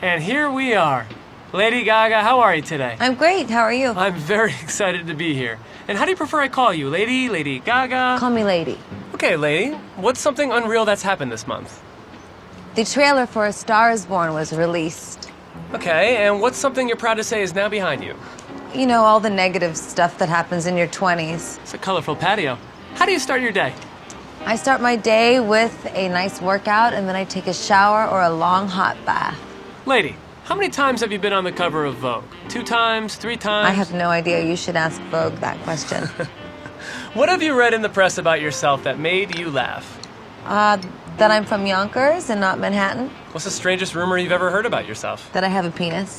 And here we are. Lady Gaga, how are you today? I'm great. How are you? I'm very excited to be here. And how do you prefer I call you? Lady, Lady Gaga? Call me Lady. Okay, Lady. What's something unreal that's happened this month? The trailer for A Star is Born was released. Okay, and what's something you're proud to say is now behind you? You know, all the negative stuff that happens in your 20s. It's a colorful patio. How do you start your day? I start my day with a nice workout, and then I take a shower or a long hot bath. Lady, how many times have you been on the cover of Vogue? 2 times? 3 times? I have no idea. You should ask Vogue that question. What have you read in the press about yourself that made you laugh? That I'm from Yonkers and not Manhattan. What's the strangest rumor you've ever heard about yourself? That I have a penis.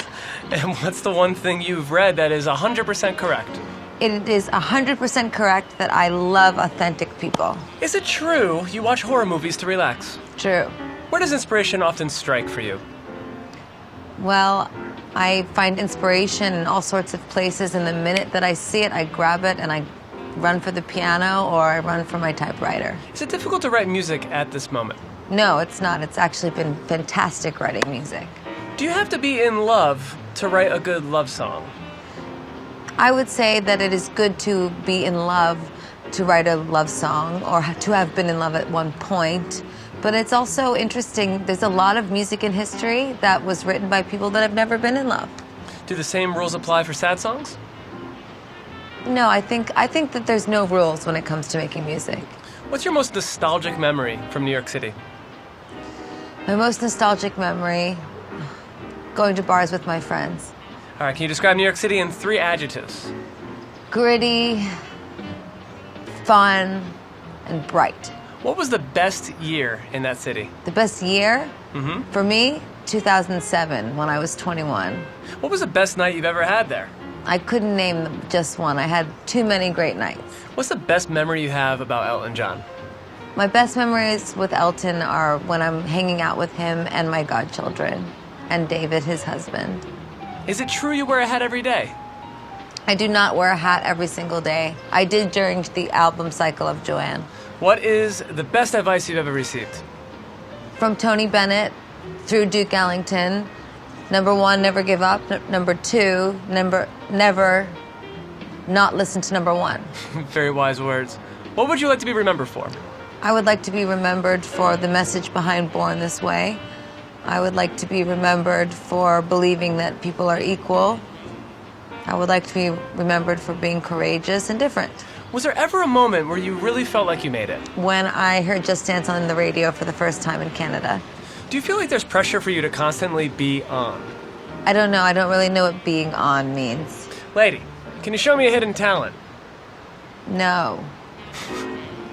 And what's the one thing you've read that is 100% correct? It is 100% correct that I love authentic people. Is it true you watch horror movies to relax? True. Where does inspiration often strike for you? Well, I find inspiration in all sorts of places, and the minute that I see it, I grab it and I run for the piano or I run for my typewriter. Is it difficult to write music at this moment? No, it's not. It's actually been fantastic writing music. Do you have to be in love to write a good love song? I would say that it is good to be in love to write a love song or to have been in love at one point. But it's also interesting, there's a lot of music in history that was written by people that have never been in love. Do the same rules apply for sad songs? No, I think that there's no rules when it comes to making music. What's your most nostalgic memory from New York City? My most nostalgic memory, going to bars with my friends. All right, can you describe New York City in 3 adjectives? Gritty, fun, and bright. What was the best year in that city? The best year? For me, 2007, when I was 21. What was the best night you've ever had there? I couldn't name just one. I had too many great nights. What's the best memory you have about Elton John? My best memories with Elton are when I'm hanging out with him and my godchildren, and David, his husband. Is it true you wear a hat every day? I do not wear a hat every single day. I did during the album cycle of Joanne. What is the best advice you've ever received? From Tony Bennett through Duke Ellington. Number 1, never give up. Number 2, never not listen to number 1. Very wise words. What would you like to be remembered for? I would like to be remembered for the message behind Born This Way. I would like to be remembered for believing that people are equal. I would like to be remembered for being courageous and different. Was there ever a moment where you really felt like you made it? When I heard Just Dance on the radio for the first time in Canada. Do you feel like there's pressure for you to constantly be on? I don't know. I don't really know what being on means. Lady, can you show me a hidden talent? No.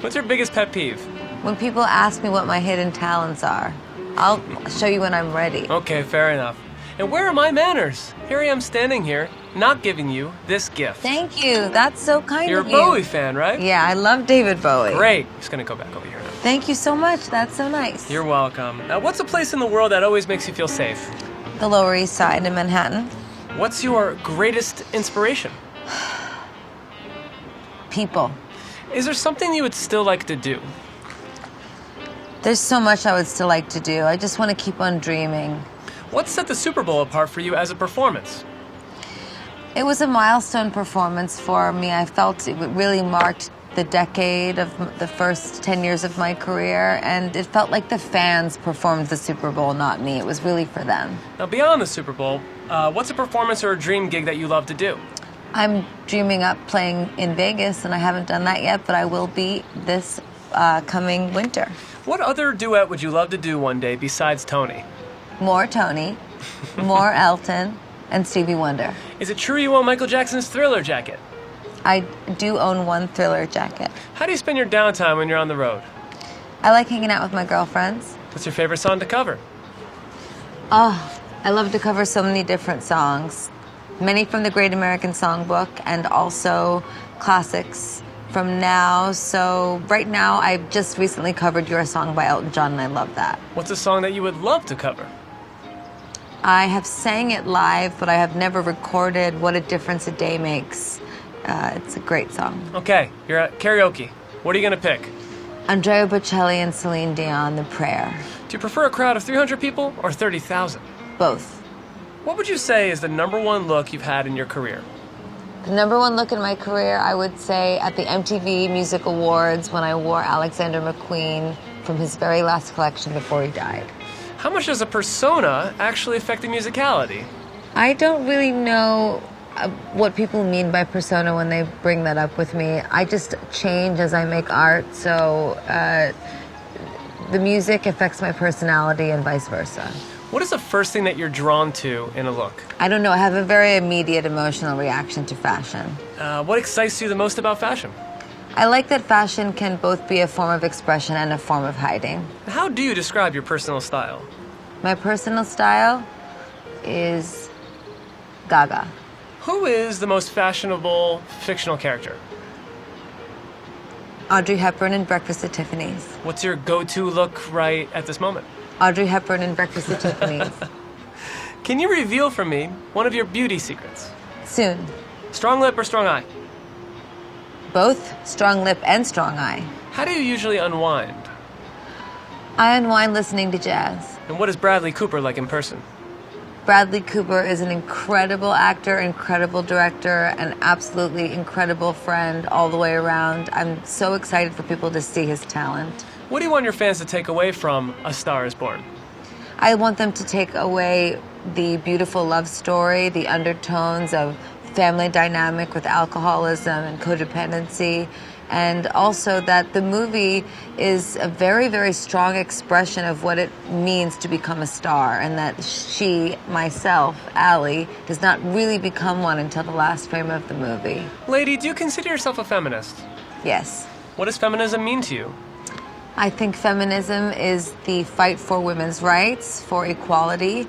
What's your biggest pet peeve? When people ask me what my hidden talents are, I'll show you when I'm ready. Okay, fair enough. And where are my manners? Here I am standing here, not giving you this gift. Thank you. That's so kind You're of a you. Bowie fan, right? Yeah, I love David Bowie. Great. Just gonna go back over here now. Thank you so much. That's so nice. You're welcome. Now, what's a place in the world that always makes you feel safe? The Lower East Side in Manhattan. What's your greatest inspiration? People. Is there something you would still like to do? There's so much I would still like to do. I just want to keep on dreaming. What set the Super Bowl apart for you as a performance? It was a milestone performance for me. I felt it really marked the decade of the first 10 years of my career, and it felt like the fans performed the Super Bowl, not me. It was really for them. Now, beyond the Super Bowl, what's a performance or a dream gig that you love to do? I'm dreaming up playing in Vegas, and I haven't done that yet, but I will be this coming winter. What other duet would you love to do one day besides Tony? More Tony, more Elton, and Stevie Wonder. Is it true you own Michael Jackson's Thriller jacket? I do own one Thriller jacket. How do you spend your downtime when you're on the road? I like hanging out with my girlfriends. What's your favorite song to cover? Oh, I love to cover so many different songs. Many from the Great American Songbook and also classics from now. So right now, I've just recently covered Your Song by Elton John, and I love that. What's a song that you would love to cover? I have sang it live, but I have never recorded What a Difference a Day Makes. It's a great song. Okay, you're at karaoke. What are you gonna pick? Andrea Bocelli and Celine Dion, The Prayer. Do you prefer a crowd of 300 people or 30,000? Both. What would you say is the #1 look you've had in your career? The #1 look in my career, I would say, at the MTV Music Awards when I wore Alexander McQueen from his very last collection before he died. How much does a persona actually affect the musicality? I don't really know what people mean by persona when they bring that up with me. I just change as I make art, so the music affects my personality and vice versa. What is the first thing that you're drawn to in a look? I don't know. I have a very immediate emotional reaction to fashion. What excites you the most about fashion? I like that fashion can both be a form of expression and a form of hiding. How do you describe your personal style? My personal style is Gaga. Who is the most fashionable fictional character? Audrey Hepburn in Breakfast at Tiffany's. What's your go-to look right at this moment? Audrey Hepburn in Breakfast at Tiffany's. Can you reveal for me one of your beauty secrets? Soon. Strong lip or strong eye? Both strong lip and strong eye. How do you usually unwind? I unwind listening to jazz. And what is Bradley Cooper like in person? Bradley Cooper is an incredible actor, incredible director, an absolutely incredible friend all the way around. I'm so excited for people to see his talent. What do you want your fans to take away from A Star is Born? I want them to take away the beautiful love story, the undertones of family dynamic with alcoholism and codependency, and also that the movie is a very, very strong expression of what it means to become a star, and that she, myself, Allie, does not really become one until the last frame of the movie. Lady, do you consider yourself a feminist? Yes. What does feminism mean to you? I think feminism is the fight for women's rights, for equality,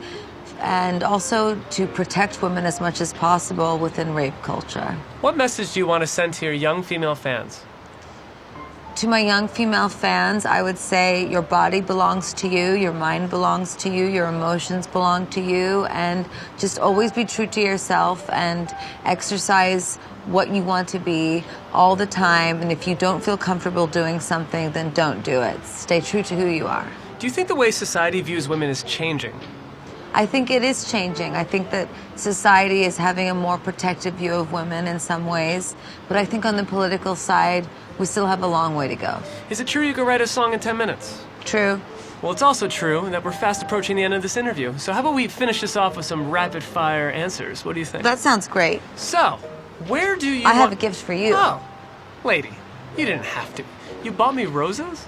and also to protect women as much as possible within rape culture. What message do you want to send to your young female fans? To my young female fans, I would say your body belongs to you, your mind belongs to you, your emotions belong to you, and just always be true to yourself and exercise what you want to be all the time. And if you don't feel comfortable doing something, then don't do it. Stay true to who you are. Do you think the way society views women is changing? I think it is changing. I think that society is having a more protective view of women in some ways, but I think on the political side, we still have a long way to go. Is it true you could write a song in 10 minutes? True. Well, it's also true that we're fast approaching the end of this interview. So how about we finish this off with some rapid-fire answers? What do you think? That sounds great. So, where do you I have a gift for you. Oh, lady, you didn't have to. You bought me roses?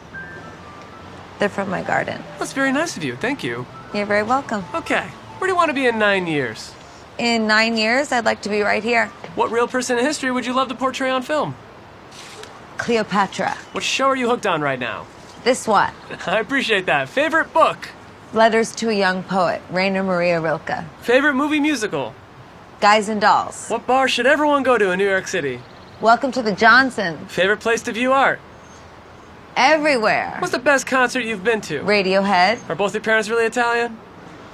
They're from my garden. That's very nice of you. Thank you. You're very welcome. Okay, where do you want to be in 9 years? In 9 years, I'd like to be right here. What real person in history would you love to portray on film? Cleopatra. What show are you hooked on right now? This one. I appreciate that. Favorite book? Letters to a Young Poet, Rainer Maria Rilke. Favorite movie musical? Guys and Dolls. What bar should everyone go to in New York City? Welcome to the Johnsons. Favorite place to view art? Everywhere. What's the best concert you've been to? Radiohead. Are both your parents really Italian?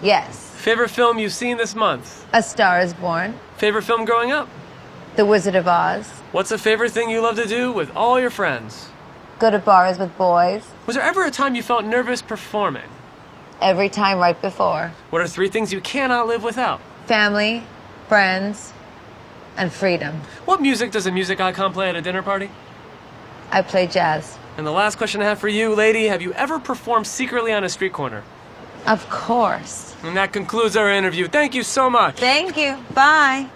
Yes. Favorite film you've seen this month? A Star is Born. Favorite film growing up? The Wizard of Oz. What's a favorite thing you love to do with all your friends? Go to bars with boys. Was there ever a time you felt nervous performing? Every time right before. What are 3 things you cannot live without? Family, friends, and freedom. What music does a music icon play at a dinner party? I play jazz. And the last question I have for you, lady, have you ever performed secretly on a street corner? Of course. And that concludes our interview. Thank you so much. Thank you. Bye.